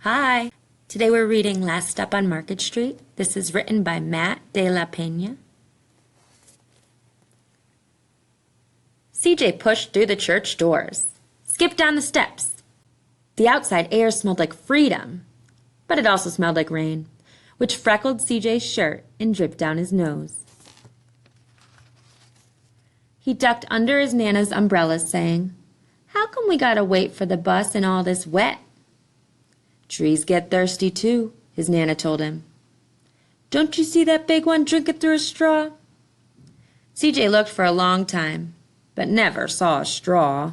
Hi! Today we're reading Last Stop on Market Street. This is written by Matt de la Pena. CJ pushed through the church doors, skipped down the steps. The outside air smelled like freedom, but it also smelled like rain, which freckled CJ's shirt and dripped down his nose. He ducked under his Nana's umbrella, saying, "How come we gotta wait for the bus in all this wet?" "Trees get thirsty too," his Nana told him. "Don't you see that big one drinking through a straw?" CJ looked for a long time, but never saw a straw.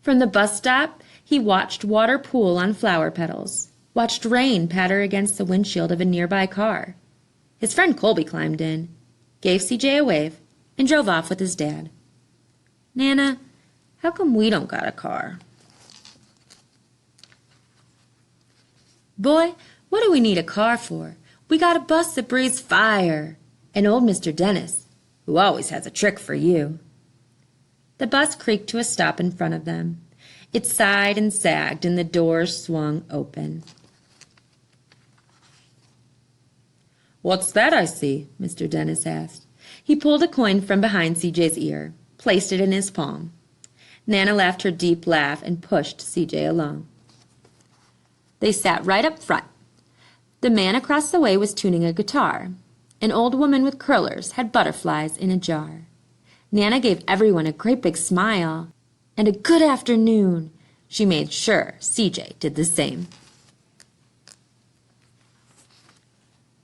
From the bus stop, he watched water pool on flower petals, watched rain patter against the windshield of a nearby car. His friend Colby climbed in, gave CJ a wave, and drove off with his dad. "Nana, how come we don't got a car?" "Boy, what do we need a car for? We got a bus that breathes fire, and old Mr. Dennis, who always has a trick for you." The bus creaked to a stop in front of them. It sighed and sagged, and the doors swung open. "What's that I see?" Mr. Dennis asked. He pulled a coin from behind CJ's ear, placed it in his palm. Nana laughed her deep laugh and pushed CJ along. They sat right up front. The man across the way was tuning a guitar. An old woman with curlers had butterflies in a jar. Nana gave everyone a great big smile and a good afternoon. She made sure CJ did the same.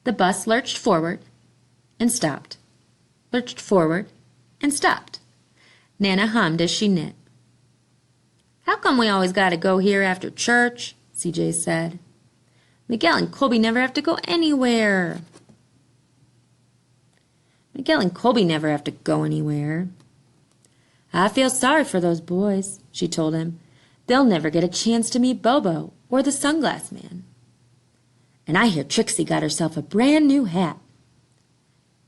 The bus lurched forward and stopped, lurched forward and stopped. Nana hummed as she knit. "How come we always got to go here after church?" CJ said. "Miguel and Colby never have to go anywhere." "Miguel and Colby never have to go anywhere." "I feel sorry for those boys," she told him. "They'll never get a chance to meet Bobo or the sunglass man." "And I hear Trixie got herself a brand new hat."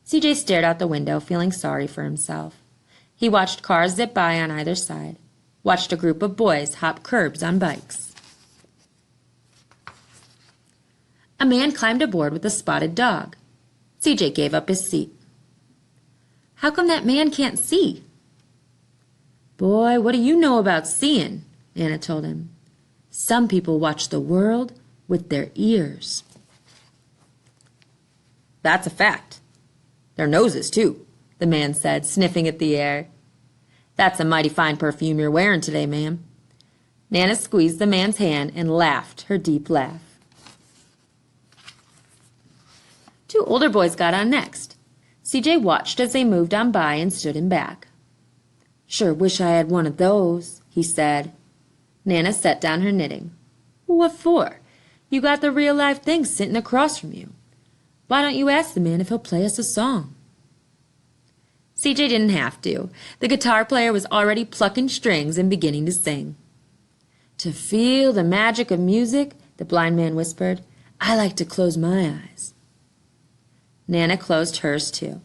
CJ stared out the window, feeling sorry for himself. He watched cars zip by on either side, watched a group of boys hop curbs on bikes. A man climbed aboard with a spotted dog. CJ gave up his seat. "How come that man can't see?" "Boy, what do you know about seeing?" Nana told him. "Some people watch the world with their ears." "That's a fact. Their noses, too," the man said, sniffing at the air. "That's a mighty fine perfume you're wearing today, ma'am." Nana squeezed the man's hand and laughed her deep laugh. Two older boys got on next. CJ watched as they moved on by and stood him back. "Sure wish I had one of those," he said. Nana set down her knitting. "What for? You got the real-life thing sitting across from you. Why don't you ask the man if he'll play us a song?" CJ didn't have to. The guitar player was already plucking strings and beginning to sing. "To feel the magic of music," the blind man whispered, "I like to close my eyes." Nana closed hers too.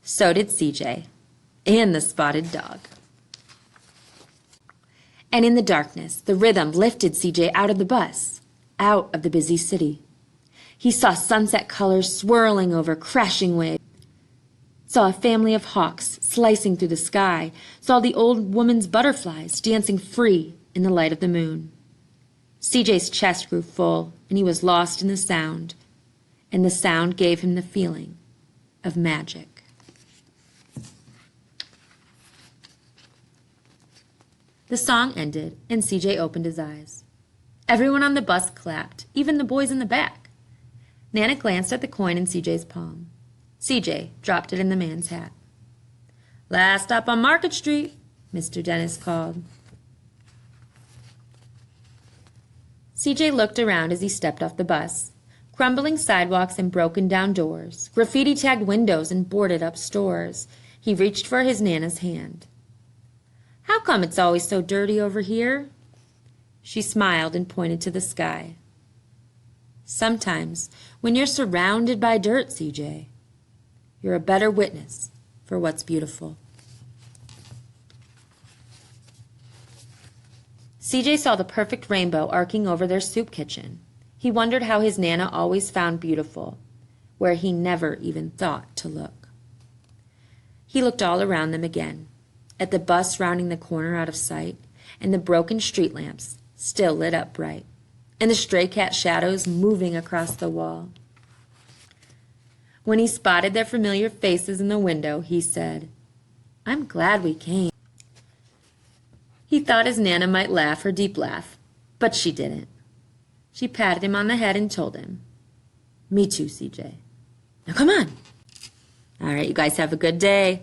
So did CJ, and the spotted dog. And in the darkness, the rhythm lifted CJ out of the bus, out of the busy city. He saw sunset colors swirling over crashing waves, saw a family of hawks slicing through the sky, saw the old woman's butterflies dancing free in the light of the moon. CJ's chest grew full, and he was lost in the sound, and the sound gave him the feeling of magic. The song ended, and CJ opened his eyes. Everyone on the bus clapped, even the boys in the back. Nana glanced at the coin in CJ's palm. CJ dropped it in the man's hat. "Last stop on Market Street," Mr. Dennis called. CJ looked around as he stepped off the bus. Crumbling sidewalks and broken-down doors, graffiti-tagged windows and boarded-up stores. He reached for his Nana's hand. "How come it's always so dirty over here?" She smiled and pointed to the sky. "Sometimes, when you're surrounded by dirt, CJ, you're a better witness for what's beautiful." CJ saw the perfect rainbow arcing over their soup kitchen. He wondered how his Nana always found beautiful, where he never even thought to look. He looked all around them again, at the bus rounding the corner out of sight, and the broken street lamps still lit up bright, and the stray cat shadows moving across the wall. When he spotted their familiar faces in the window, he said, "I'm glad we came." He thought his Nana might laugh her deep laugh, but she didn't. She patted him on the head and told him, "Me too, CJ. Now come on." All right, you guys have a good day.